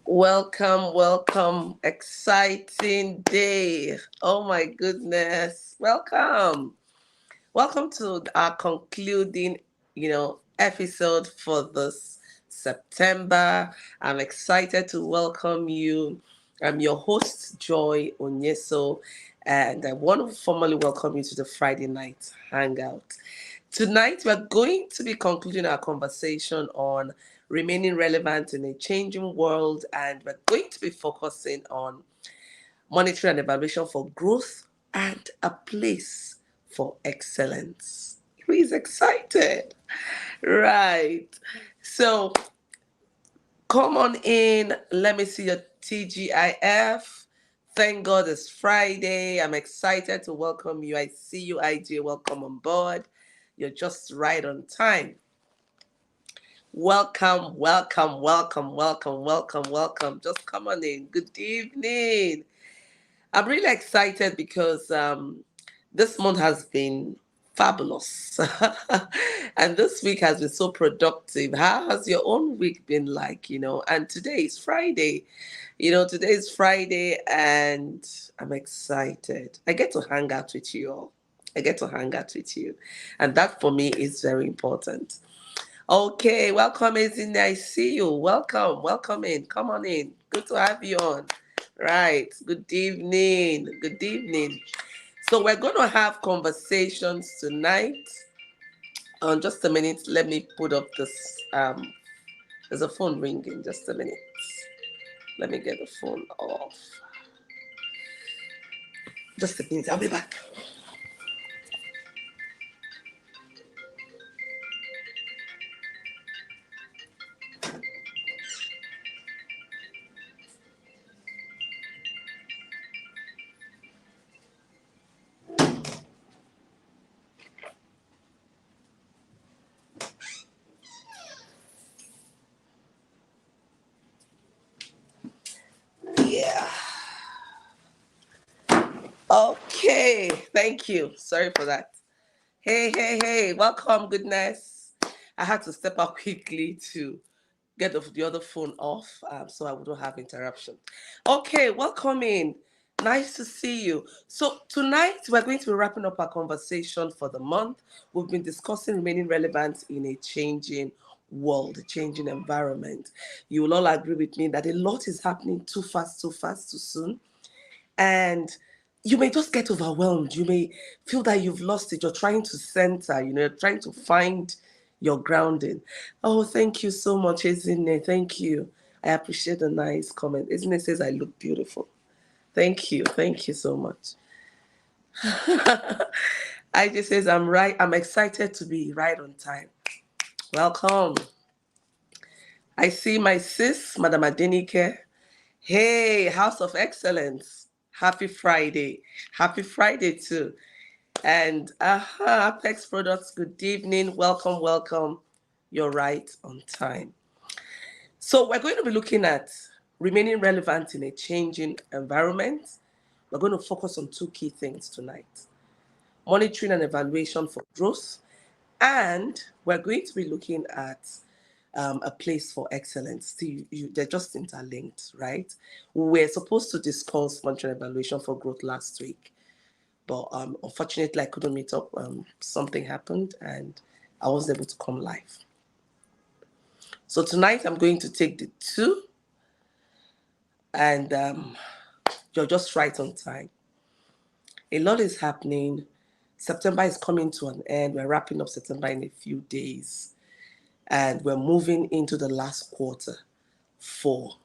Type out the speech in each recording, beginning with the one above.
Welcome, welcome. Exciting day. Oh my goodness. Welcome. Welcome to our concluding, episode for this September. I'm excited to welcome you. I'm your host, Joy Onyeso, and I want to formally welcome you to the Friday night hangout. Tonight, we're going to be concluding our conversation on remaining relevant in a changing world, and we're going to be focusing on monitoring and evaluation for growth and a place for excellence. Who is excited? Right. So come on in. Let me see your TGIF. Thank God it's Friday. I'm excited to welcome you. I see you, IJ. Welcome on board. You're just right on time. Welcome, welcome, welcome, welcome, welcome, welcome. Just come on in. Good evening. I'm really excited because this month has been fabulous. And this week has been so productive. How has your own week been like, And today is Friday. Today is Friday and I'm excited. I get to hang out with you all. I get to hang out with you. And that for me is very important. Okay, welcome, Izine. I see you. Welcome, welcome in. Come on in. Good to have you on. Right. Good evening. Good evening. So we're going to have conversations tonight. Just a minute. Let me put up this. There's a phone ringing. Just a minute. Let me get the phone off. Just a minute. I'll be back. Yeah. Okay. Thank you. Sorry for that. Hey, hey, hey. Welcome, goodness. I had to step out quickly to get the other phone off so I wouldn't have interruption. Okay, welcome in. Nice to see you. So tonight we're going to be wrapping up our conversation for the month. We've been discussing remaining relevant in a changing world, a changing environment. You will all agree with me that a lot is happening too fast, too fast, too soon. And you may just get overwhelmed. You may feel that you've lost it. You're trying to center, trying to find your grounding. Oh, thank you so much, Ezine. Thank you. I appreciate the nice comment. Ezine says I look beautiful. Thank you. Thank you so much. I just says I'm right. I'm excited to be right on time. Welcome. I see my sis, Madam Adenike. Hey, House of Excellence. Happy Friday. Happy Friday too. And Apex Products, good evening. Welcome, welcome. You're right on time. So we're going to be looking at remaining relevant in a changing environment. We're going to focus on two key things tonight: monitoring and evaluation for growth. And we're going to be looking at a place for excellence. They're just interlinked, right? We were supposed to discuss monitoring and evaluation for growth last week. But unfortunately, I couldn't meet up. Something happened and I wasn't able to come live. So tonight I'm going to take the two, and you're just right on time. A lot is happening. September is coming to an end. We're wrapping up September in a few days, and we're moving into the last quarter for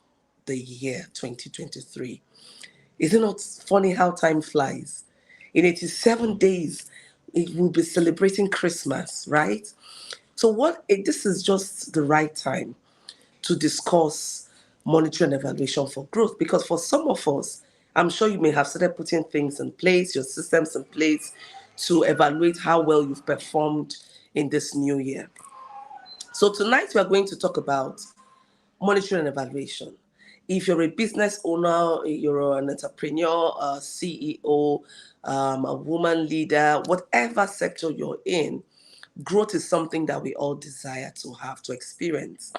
the year 2023. Is it not funny how time flies? In 87 days, it will be celebrating Christmas, right? So this is just the right time to discuss monitoring and evaluation for growth, because for some of us, I'm sure you may have started putting things in place, your systems in place to evaluate how well you've performed in this new year. So tonight we are going to talk about monitoring and evaluation. If you're a business owner, you're an entrepreneur, a CEO, a woman leader, whatever sector you're in, growth is something that we all desire to have, to experience.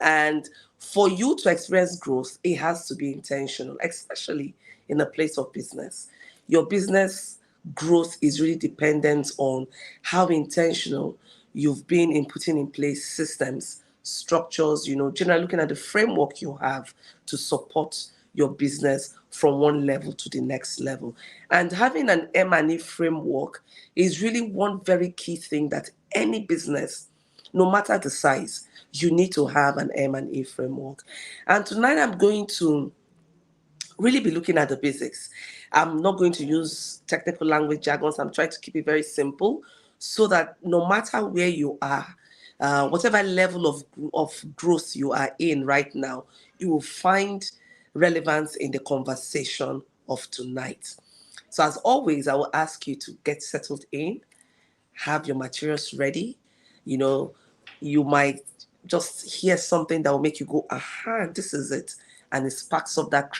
And For you to experience growth, it has to be intentional, especially in a place of business. Your business growth is really dependent on how intentional you've been in putting in place systems, structures, generally looking at the framework you have to support your business from one level to the next level. And having an M&E framework is really one very key thing that any business, no matter the size, you need to have an M&A framework. And tonight I'm going to really be looking at the basics. I'm not going to use technical language jargons. I'm trying to keep it very simple so that no matter where you are, whatever level of growth you are in right now, you will find relevance in the conversation of tonight. So, as always, I will ask you to get settled in, have your materials ready. You know, you might just hear something that will make you go, aha, this is it. And it sparks up that.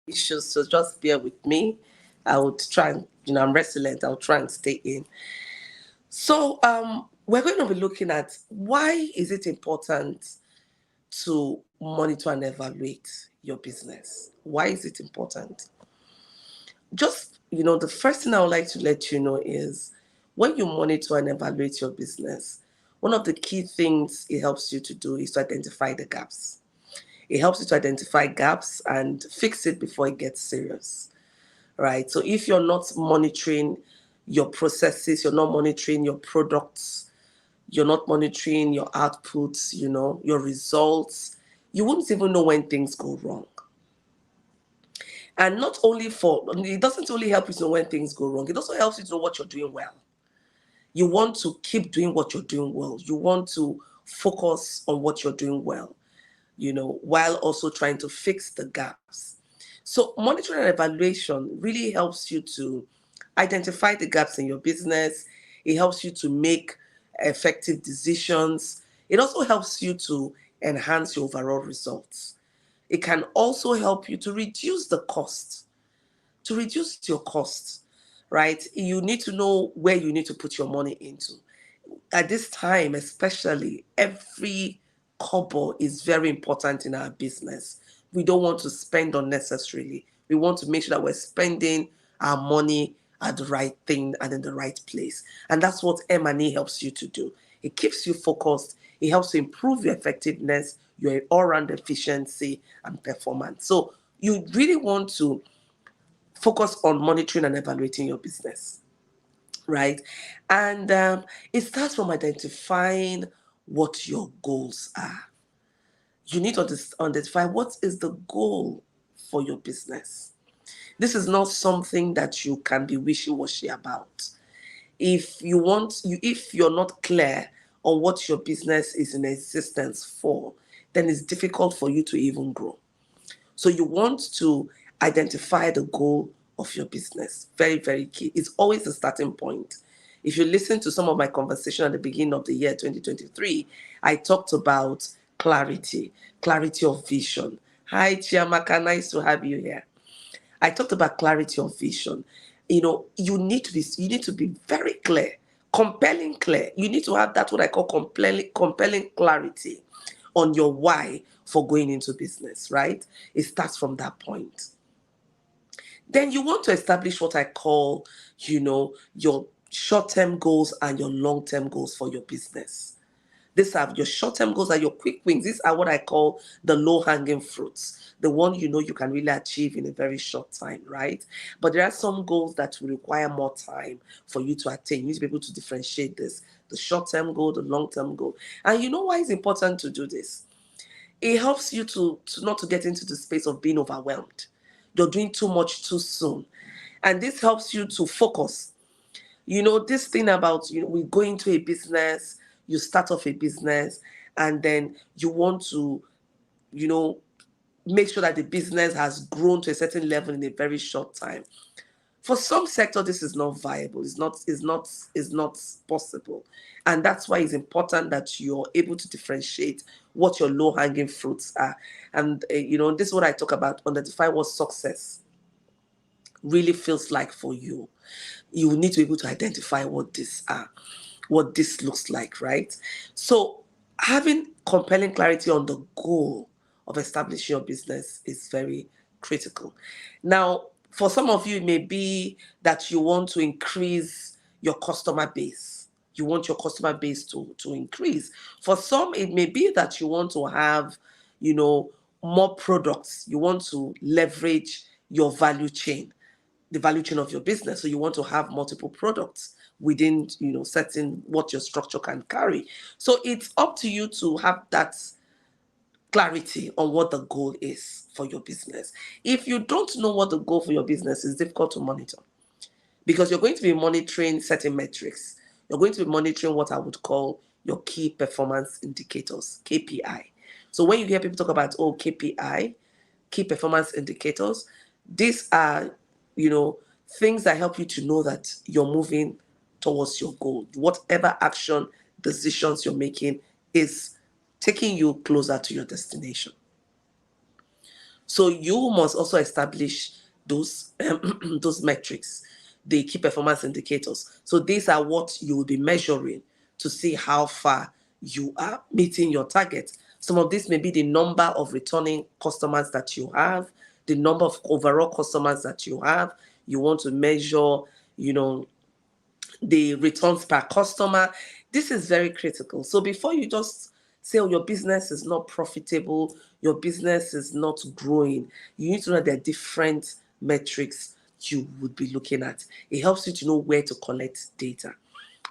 Issues, so just bear with me. I would try and, I'm resilient. I'll try and stay in. So, we're going to be looking at why is it important to monitor and evaluate your business? Why is it important? Just, the first thing I would like to let you know is when you monitor and evaluate your business, one of the key things it helps you to do is to identify the gaps. It helps you to identify gaps and fix it before it gets serious, right? So if you're not monitoring your processes, you're not monitoring your products, you're not monitoring your outputs, your results, you wouldn't even know when things go wrong. And not only it doesn't only help you to know when things go wrong, it also helps you to know what you're doing well. You want to keep doing what you're doing well. You want to focus on what you're doing well, while also trying to fix the gaps. So monitoring and evaluation really helps you to identify the gaps in your business. It helps you to make effective decisions. It also helps you to enhance your overall results. It can also help you to reduce the cost, to reduce your costs, right? You need to know where you need to put your money into. At this time, especially, every kobo is very important in our business. We don't want to spend unnecessarily. We want to make sure that we're spending our money at the right thing and in the right place. And that's what M&E helps you to do. It keeps you focused. It helps to improve your effectiveness, your all-round efficiency and performance. So you really want to focus on monitoring and evaluating your business, right? And it starts from identifying what your goals are. You need to identify what is the goal for your business. This is not something that you can be wishy-washy about. If you're not clear on what your business is in existence for, then it's difficult for you to even grow. So you want to identify the goal of your business. Very, very key. It's always the starting point. If you listen to some of my conversation at the beginning of the year 2023, I talked about clarity of vision. Hi, Chiamaka, nice to have you here. I talked about clarity of vision. You need to be very clear, compelling clear. You need to have that what I call compelling clarity on your why for going into business, right? It starts from that point. Then you want to establish what I call, your short-term goals and your long-term goals for your business. These are your short-term goals are your quick wins. These are what I call the low-hanging fruits, the one you can really achieve in a very short time, right? But there are some goals that will require more time for you to attain. You need to be able to differentiate this, the short-term goal, the long-term goal. And you know why it's important to do this? It helps you to not to get into the space of being overwhelmed. You're doing too much too soon. And this helps you to focus. This thing about, we go into a business, you start off a business, and then you want to, you know, make sure that the business has grown to a certain level in a very short time. For some sector, this is not viable. It's not possible. And that's why it's important that you're able to differentiate what your low-hanging fruits are. And, this is what I talk about, identify what success really feels like for you. You need to be able to identify what this looks like, right? So having compelling clarity on the goal of establishing your business is very critical. Now, for some of you, it may be that you want to increase your customer base. You want your customer base to increase. For some, it may be that you want to have, more products. You want to leverage your value chain, the value chain of your business. So you want to have multiple products within, certain what your structure can carry. So it's up to you to have that clarity on what the goal is for your business. If you don't know what the goal for your business is, difficult to monitor, because you're going to be monitoring certain metrics. You're going to be monitoring what I would call your key performance indicators, KPI. So when you hear people talk about, KPI, key performance indicators, these are, things that help you to know that you're moving towards your goal. Whatever action, decisions you're making is taking you closer to your destination. So you must also establish those those metrics, the key performance indicators. So these are what you will be measuring to see how far you are meeting your target. Some of this may be the number of returning customers that you have, the number of overall customers that you have. You want to measure, the returns per customer. This is very critical. So before you just say, your business is not profitable, your business is not growing, you need to know there are different metrics you would be looking at. It helps you to know where to collect data.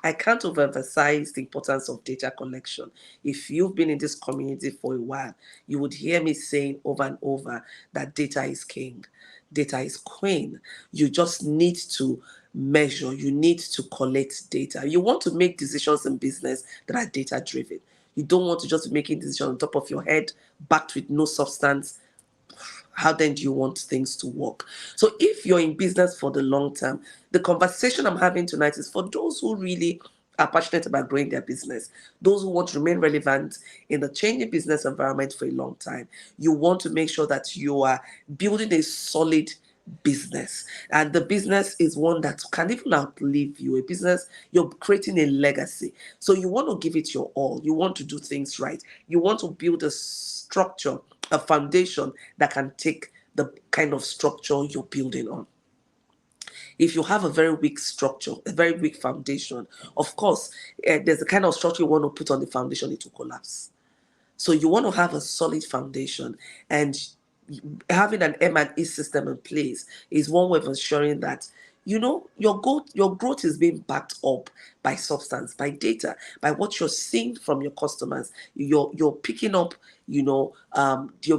I can't overemphasize the importance of data collection. If you've been in this community for a while, you would hear me saying over and over that data is king, data is queen. You just need to measure, you need to collect data. You want to make decisions in business that are data driven. You don't want to just be making decisions on top of your head, backed with no substance. How then do you want things to work? So if you're in business for the long term, the conversation I'm having tonight is for those who really are passionate about growing their business, those who want to remain relevant in the changing business environment for a long time. You want to make sure that you are building a solid business, and the business is one that can even outlive you. A business, you're creating a legacy, so you want to give it your all. You want to do things right. You want to build a structure, a foundation that can take the kind of structure you're building on. If you have a very weak structure, a very weak foundation, of course, there's a kind of structure you want to put on the foundation, it will collapse. So you want to have a solid foundation, and having an M&E system in place is one way of ensuring that your growth is being backed up by substance, by data, by what you're seeing from your customers. You're picking up, you're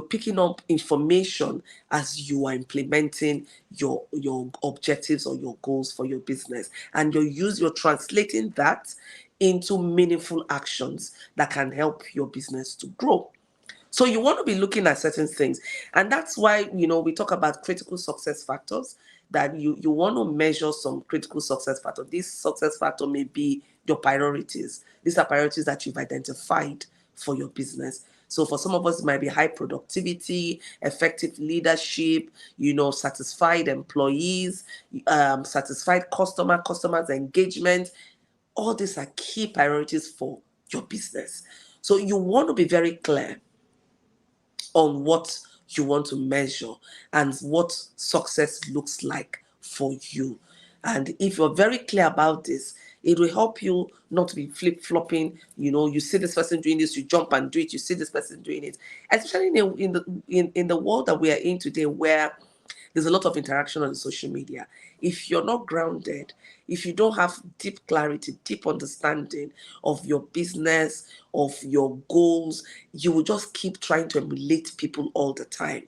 picking up information as you are implementing your objectives or your goals for your business, and you're translating that into meaningful actions that can help your business to grow. So you want to be looking at certain things. And that's why, we talk about critical success factors, that you want to measure some critical success factors. This success factor may be your priorities. These are priorities that you've identified for your business. So for some of us, it might be high productivity, effective leadership, satisfied employees, satisfied customers engagement. All these are key priorities for your business. So you want to be very clear on what you want to measure and what success looks like for you. And if you're very clear about this, it will help you not to be flip-flopping. You see this person doing this, you jump and do it. You see this person doing it. Especially in the world that we are in today, where there's a lot of interaction on social media. If you're not grounded, if you don't have deep clarity, deep understanding of your business, of your goals, you will just keep trying to emulate people all the time.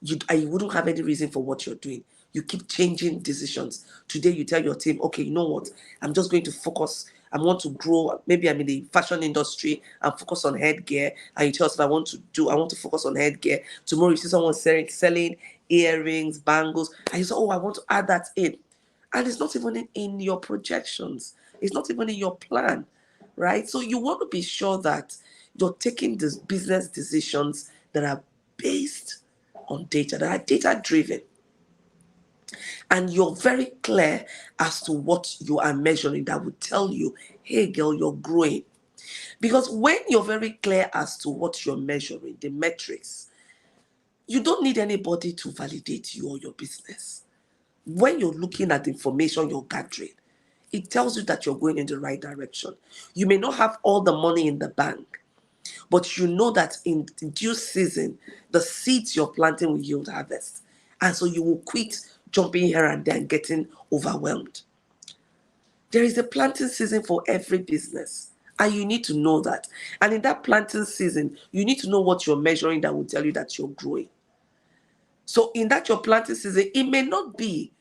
You wouldn't have any reason for what you're doing. You keep changing decisions. Today you tell your team, okay, you know what? I'm just going to focus. I want to grow. Maybe I'm in the fashion industry and focus on headgear. And you tell us what I want to focus on headgear. Tomorrow you see someone selling earrings, bangles, and you say, oh, I want to add that in. And it's not even in your projections. It's not even in your plan, right? So you want to be sure that you're taking these business decisions that are based on data, that are data driven. And you're very clear as to what you are measuring that would tell you, hey girl, you're growing. Because when you're very clear as to what you're measuring, the metrics, you don't need anybody to validate you or your business. When you're looking at the information you're gathering, it tells you that you're going in the right direction. You may not have all the money in the bank, but you know that in due season, the seeds you're planting will yield harvest. And so you will quit jumping here and there and getting overwhelmed. There is a planting season for every business, and you need to know that. And in that planting season, you need to know what you're measuring that will tell you that you're growing. So in that your planting season, it may not be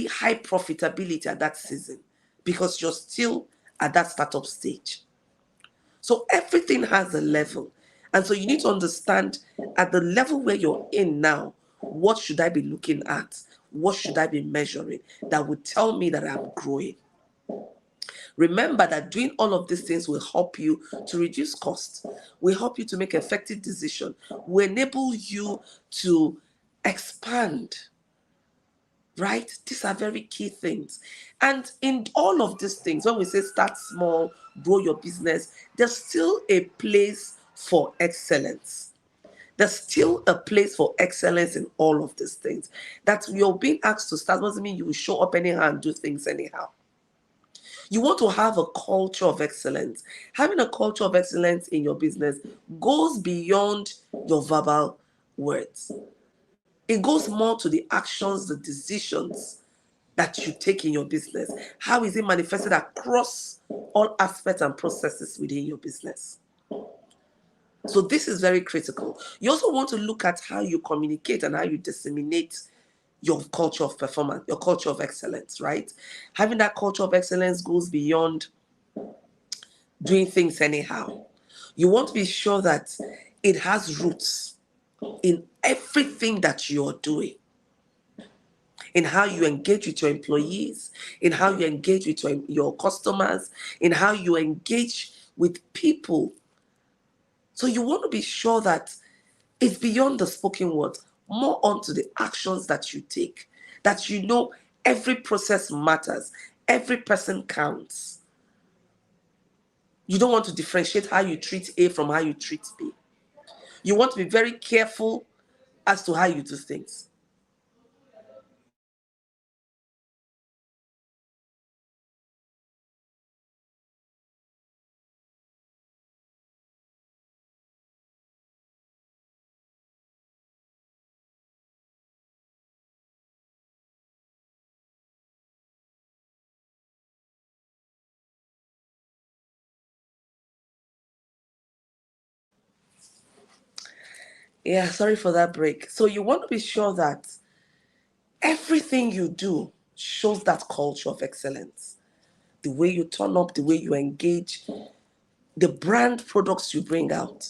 high profitability at that season because you're still at that startup stage. So everything has a level. And so you need to understand at the level where you're in now, what should I be looking at? What should I be measuring that would tell me that I'm growing? Remember that doing all of these things will help you to reduce costs, will help you to make effective decisions, will enable you to expand, right? These are very key things. And in all of these things, when we say start small, grow your business, there's still a place for excellence. There's still a place for excellence in all of these things. That you're being asked to start doesn't mean you will show up anyhow and do things anyhow. You want to have a culture of excellence. Having a culture of excellence in your business goes beyond your verbal words. It goes more to the actions, the decisions that you take in your business. How is it manifested across all aspects and processes within your business? So this is very critical. You also want to look at how you communicate and how you disseminate your culture of performance, your culture of excellence, right? Having that culture of excellence goes beyond doing things anyhow. You want to be sure that it has roots in everything that you're doing, in how you engage with your employees, in how you engage with your customers, in how you engage with people. So you want to be sure that it's beyond the spoken words, more onto the actions that you take, that you know every process matters, every person counts. You don't want to differentiate how you treat A from how you treat B. You want to be very careful as to how you do things. Yeah, sorry for that break. So you want to be sure that everything you do shows that culture of excellence. The way you turn up, the way you engage, the brand products you bring out.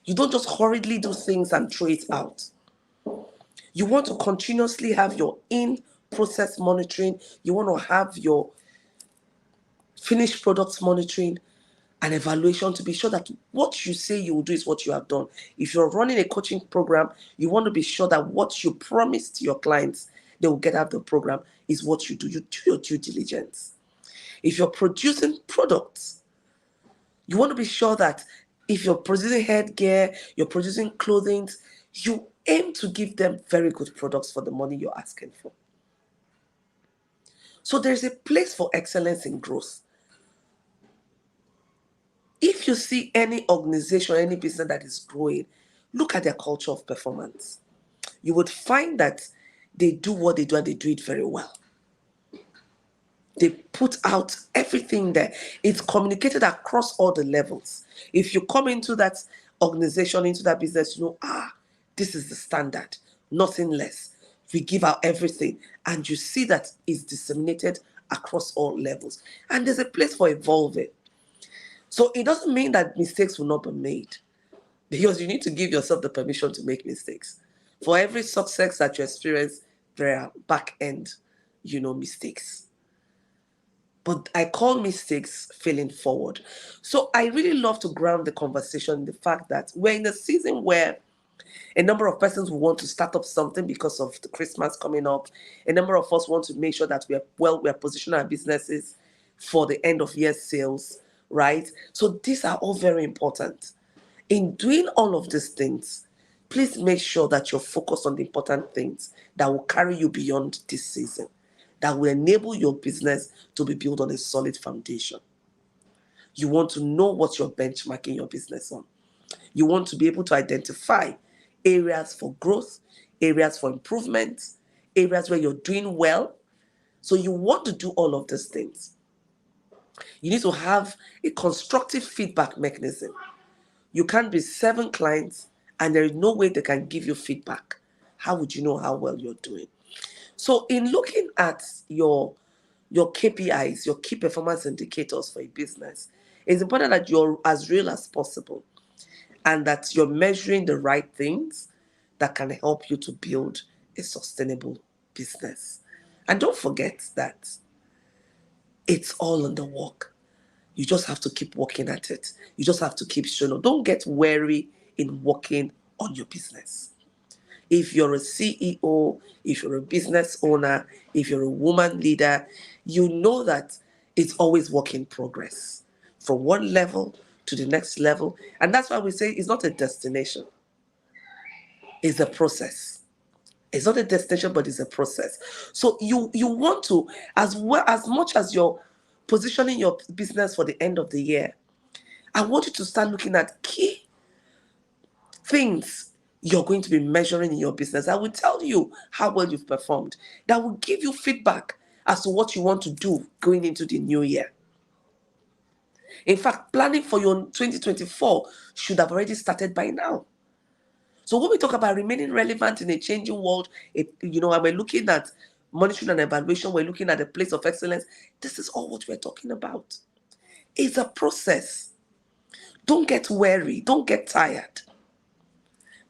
You don't just hurriedly do things and throw it out. You want to continuously have your in-process monitoring. You want to have your finished products monitoring and evaluation to be sure that what you say you will do is what you have done. If you're running a coaching program, you want to be sure that what you promised your clients they will get out of the program is what you do. You do your due diligence. If you're producing products, You want to be sure that if you're producing headgear, you're producing clothing, you aim to give them very good products for the money you're asking for. So there's a place for excellence in growth. If you see any organization, any business that is growing, look at their culture of performance. You would find that they do what they do and they do it very well. They put out everything there. It's communicated across all the levels. If you come into that organization, into that business, you know, this is the standard, nothing less. We give out everything, and you see that it's disseminated across all levels. And there's a place for evolving. So it doesn't mean that mistakes will not be made, because you need to give yourself the permission to make mistakes. For every success that you experience, there are back end, mistakes. But I call mistakes failing forward. So I really love to ground the conversation in the fact that we're in a season where a number of persons will want to start up something because of the Christmas coming up. A number of us want to make sure that we are positioning our businesses for the end of year sales, right? So these are all very important. In doing all of these things, please make sure that you're focused on the important things that will carry you beyond this season, that will enable your business to be built on a solid foundation. You want to know what you're benchmarking your business on. You want to be able to identify areas for growth, areas for improvement, areas where you're doing well. So you want to do all of these things. You need to have a constructive feedback mechanism. You can't be 7 clients and there is no way they can give you feedback. How would you know how well you're doing? So in looking at your KPIs, your key performance indicators for a business, it's important that you're as real as possible and that you're measuring the right things that can help you to build a sustainable business. And don't forget that it's all in the work. You just have to keep working at it. You just have to keep showing up. Don't get weary in working on your business. If you're a CEO, if you're a business owner, if you're a woman leader, you know that it's always work in progress from one level to the next level. And that's why we say it's not a destination, it's a process. It's not a destination, but it's a process. So you want to, as well as much as you're positioning your business for the end of the year, I want you to start looking at key things you're going to be measuring in your business. I will tell you how well you've performed. That will give you feedback as to what you want to do going into the new year. In fact, planning for your 2024 should have already started by now. So when we talk about remaining relevant in a changing world, and we're looking at monitoring and evaluation, we're looking at a place of excellence. This is all what we're talking about. It's a process. Don't get weary. Don't get tired.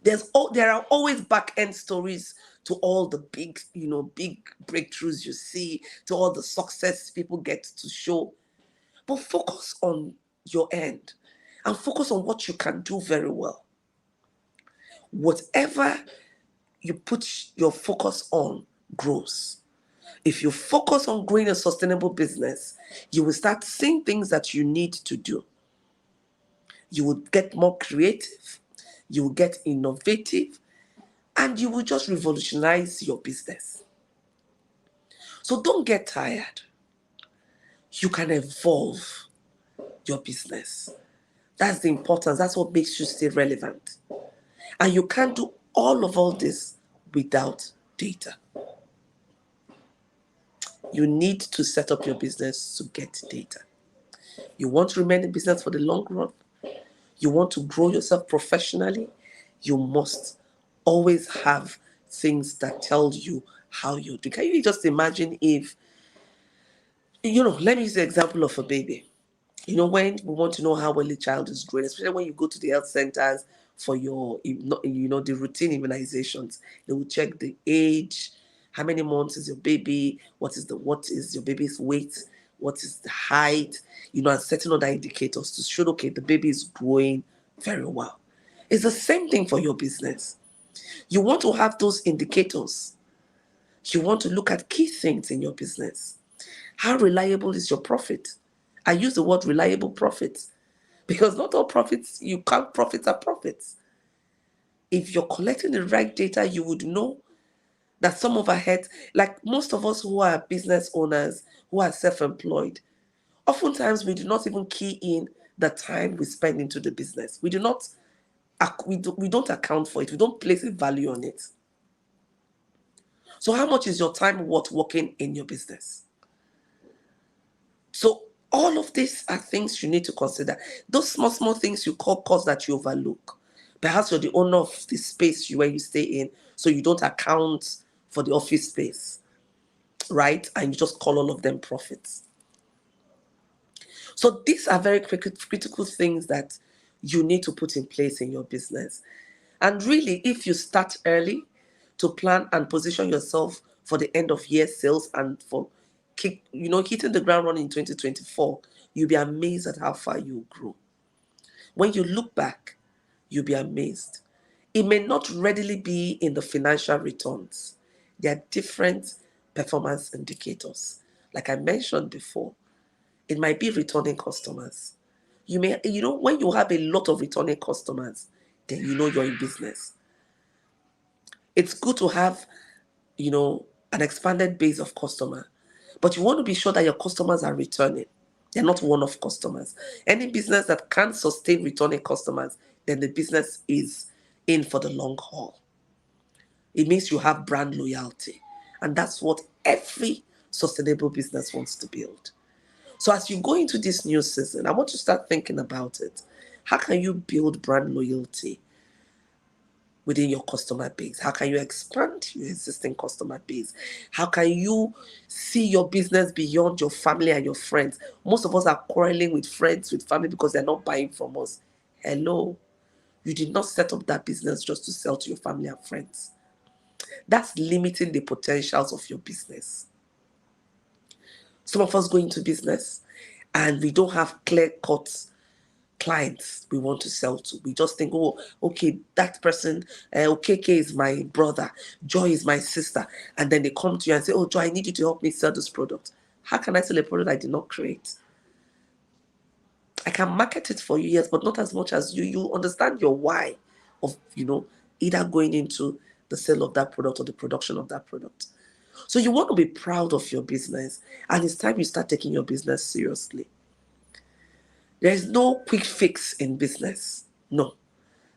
There are always back-end stories to all the big breakthroughs you see, to all the success people get to show. But focus on your end and focus on what you can do very well. Whatever you put your focus on grows. If you focus on growing a sustainable business, you will start seeing things that you need to do. You will get more creative, you will get innovative, and you will just revolutionize your business. So don't get tired. You can evolve your business. That's the importance. That's what makes you stay relevant. And you can't do all this without data. You need to set up your business to get data. You want to remain in business for the long run. You want to grow yourself professionally. You must always have things that tell you how you're doing. Can you just imagine if, let me use the example of a baby. When we want to know how well a child is growing, especially when you go to the health centers for your, the routine immunizations, they will check the age, how many months is your baby, what is your baby's weight, what is the height, and certain other indicators to show, okay, the baby is growing very well. It's the same thing for your business. You want to have those indicators. You want to look at key things in your business. How reliable is your profit? I use the word reliable profit Because not all profits, you can't profits are profits. If you're collecting the right data, you would know that some overheads, like most of us who are business owners, who are self-employed, oftentimes we do not even key in the time we spend into the business. We do not, we don't account for it. We don't place a value on it. So how much is your time worth working in your business? So all of these are things you need to consider. Those small, small things you call costs that you overlook. Perhaps you're the owner of the space where you stay in, so you don't account for the office space, right? And you just call all of them profits. So these are very critical things that you need to put in place in your business. And really, if you start early to plan and position yourself for the end of year sales and for hitting the ground running in 2024, you'll be amazed at how far you grow. When you look back, you'll be amazed. It may not readily be in the financial returns. There are different performance indicators. Like I mentioned before, it might be returning customers. When you have a lot of returning customers, then you know you're in business. It's good to have, an expanded base of customer, but you want to be sure that your customers are returning. They're not one-off customers. Any business that can't sustain returning customers, then the business is in for the long haul. It means you have brand loyalty. And that's what every sustainable business wants to build. So as you go into this new season, I want you to start thinking about it. How can you build brand loyalty within your customer base? How can you expand your existing customer base? How can you see your business beyond your family and your friends? Most of us are quarreling with friends, with family, because they're not buying from us. Hello, you did not set up that business just to sell to your family and friends. That's limiting the potentials of your business. Some of us go into business and we don't have clear-cut clients we want to sell to. We just think, oh, okay, that person, OKK is my brother, Joy is my sister. And then they come to you and say, oh, Joy, I need you to help me sell this product. How can I sell a product I did not create? I can market it for you, yes, but not as much as you. You understand your why of, either going into the sale of that product or the production of that product. So you want to be proud of your business, and it's time you start taking your business seriously. There is no quick fix in business. No.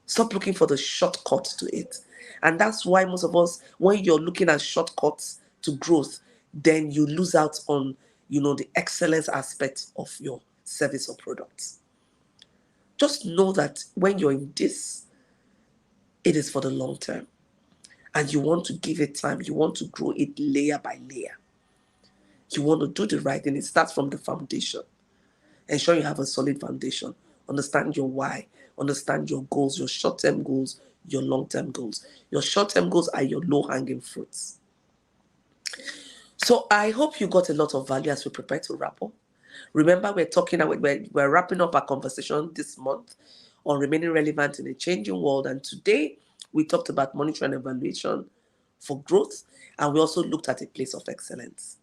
Stop looking for the shortcut to it. And that's why most of us, when you're looking at shortcuts to growth, then you lose out on, the excellence aspect of your service or products. Just know that when you're in this, it is for the long term. And you want to give it time. You want to grow it layer by layer. You want to do the right thing. It starts from the foundation. Ensure you have a solid foundation. Understand your why. Understand your goals, your short-term goals, your long-term goals. Your short-term goals are your low-hanging fruits. So I hope you got a lot of value as we prepare to wrap up. Remember, we're wrapping up our conversation this month on remaining relevant in a changing world. And today we talked about monitoring and evaluation for growth. And we also looked at a place of excellence.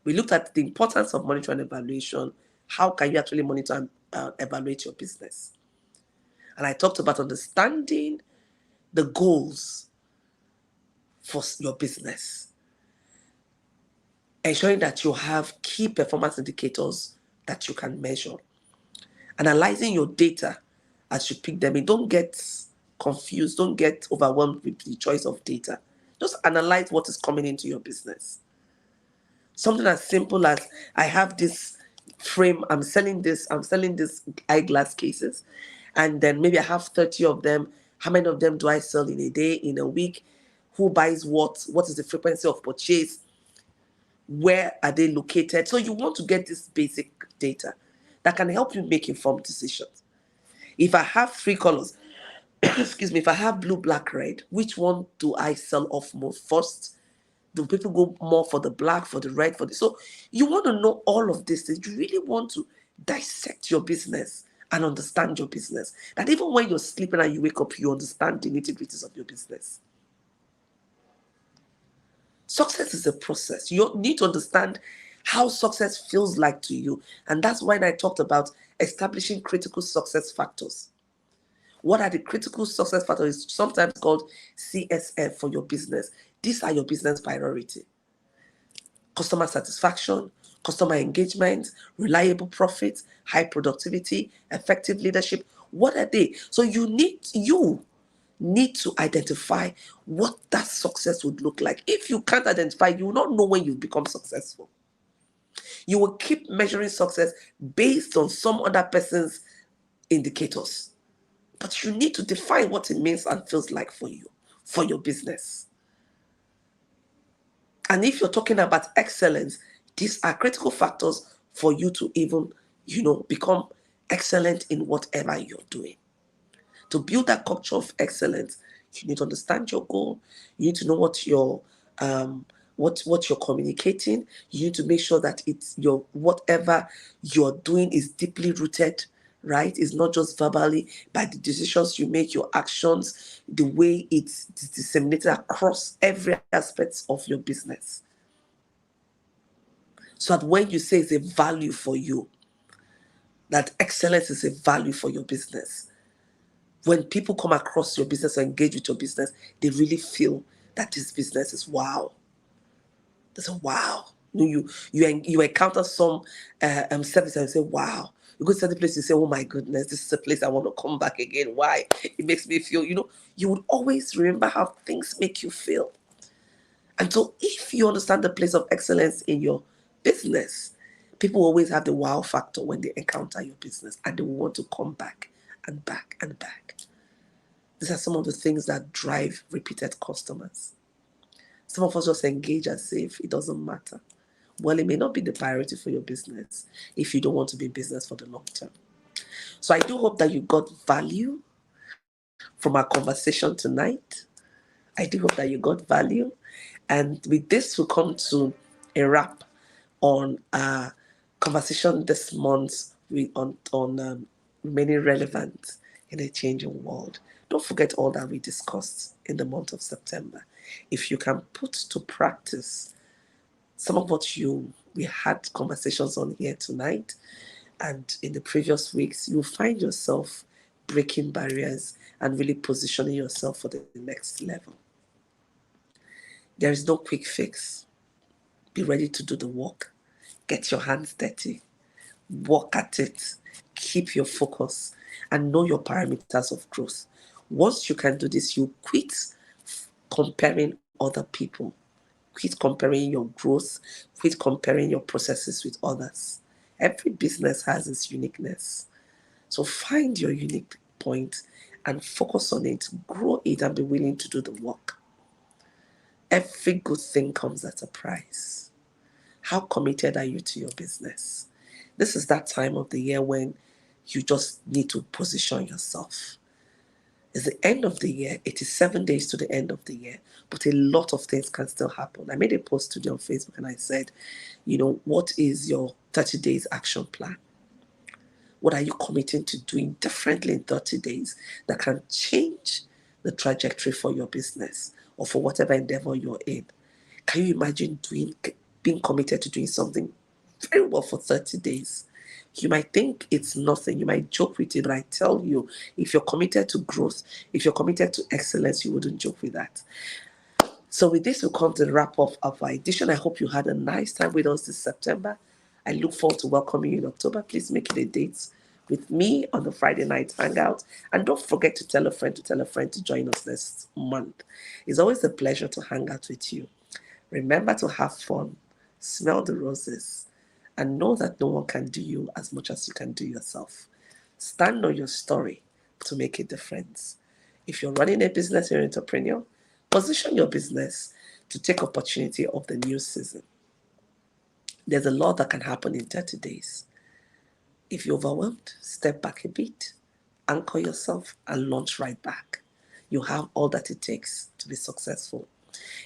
We looked at the importance of monitoring and evaluation. How can you actually monitor and evaluate your business? And I talked about understanding the goals for your business. Ensuring that you have key performance indicators that you can measure. Analyzing your data as you pick them. And don't get confused. Don't get overwhelmed with the choice of data. Just analyze what is coming into your business. Something as simple as, I have this frame, I'm selling this eyeglass cases, and then maybe I have 30 of them. How many of them do I sell in a day, in a week? Who buys what? What is the frequency of purchase? Where are they located? So you want to get this basic data that can help you make informed decisions. If I have 3 colors, excuse me, if I have blue, black, red, which one do I sell off more first? Do people go more for the black, for the red, for the... So you want to know all of this. You really want to dissect your business and understand your business. That even when you're sleeping and you wake up, you understand the nitty-gritties of your business. Success is a process. You need to understand how success feels like to you. And that's when I talked about establishing critical success factors. What are the critical success factors? It's sometimes called CSF for your business. These are your business priority: customer satisfaction, customer engagement, reliable profits, high productivity, effective leadership. What are they? So you need to identify what that success would look like. If you can't identify, you will not know when you become successful. You will keep measuring success based on some other person's indicators. But you need to define what it means and feels like for you, for your business. And if you're talking about excellence, these are critical factors for you to even, become excellent in whatever you're doing. To build that culture of excellence, you need to understand your goal. You need to know what you're communicating. You need to make sure that it's your whatever you're doing is deeply rooted, right? It's not just verbally, by the decisions you make, your actions, the way it's disseminated across every aspect of your business. So that when you say it's a value for you, that excellence is a value for your business, when people come across your business or engage with your business, they really feel that this business is wow. They say, wow. You encounter some service and you say, wow. You go to the place, you say, oh my goodness, this is a place I want to come back again. Why? It makes me feel, you would always remember how things make you feel. And so if you understand the place of excellence in your business, people always have the wow factor when they encounter your business, and they will want to come back and back and back. These are some of the things that drive repeated customers. Some of us just engage as if it doesn't matter. Well, it may not be the priority for your business if you don't want to be in business for the long term. So I do hope that you got value from our conversation tonight. I do hope that you got value. And with this, we'll come to a wrap on our conversation this month on remaining relevant in a changing world. Don't forget all that we discussed in the month of September. If you can put to practice some of what we had conversations on here tonight and in the previous weeks, you'll find yourself breaking barriers and really positioning yourself for the next level. There is no quick fix. Be ready to do the work. Get your hands dirty. Work at it. Keep your focus and know your parameters of growth. Once you can do this, you quit comparing other people. Quit comparing your growth. Quit comparing your processes with others. Every business has its uniqueness. So find your unique point and focus on it. Grow it and be willing to do the work. Every good thing comes at a price. How committed are you to your business? This is that time of the year when you just need to position yourself. It's the end of the year. It is 7 days to the end of the year, but a lot of things can still happen. I made a post today on Facebook and I said, what is your 30 days action plan? What are you committing to doing differently in 30 days that can change the trajectory for your business or for whatever endeavor you're in? Can you imagine being committed to doing something very well for 30 days? You might think it's nothing. You might joke with it, but I tell you, if you're committed to growth, if you're committed to excellence, you wouldn't joke with that. So with this, we'll come to the wrap up of our edition. I hope you had a nice time with us this September. I look forward to welcoming you in October. Please make it a date with me on the Friday night hangout. And don't forget to tell a friend to join us next month. It's always a pleasure to hang out with you. Remember to have fun, smell the roses, and know that no one can do you as much as you can do yourself. Stand on your story to make a difference. If you're running a business, you're an entrepreneur, position your business to take opportunity of the new season. There's a lot that can happen in 30 days. If you're overwhelmed, step back a bit, anchor yourself, and launch right back. You have all that it takes to be successful.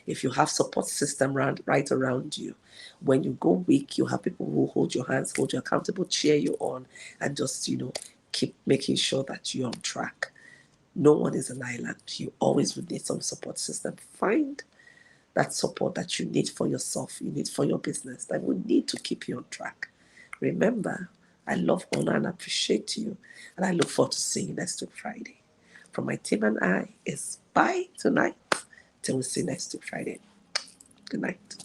If you have support system right around you, when you go weak, you have people who hold your hands, hold you accountable, cheer you on, and just, keep making sure that you're on track. No one is an island. You always would need some support system. Find that support that you need for yourself, you need for your business, that will need to keep you on track. Remember, I love, honor, and appreciate you. And I look forward to seeing you next week Friday. From my team and I, it's bye tonight till we see you next week Friday. Good night.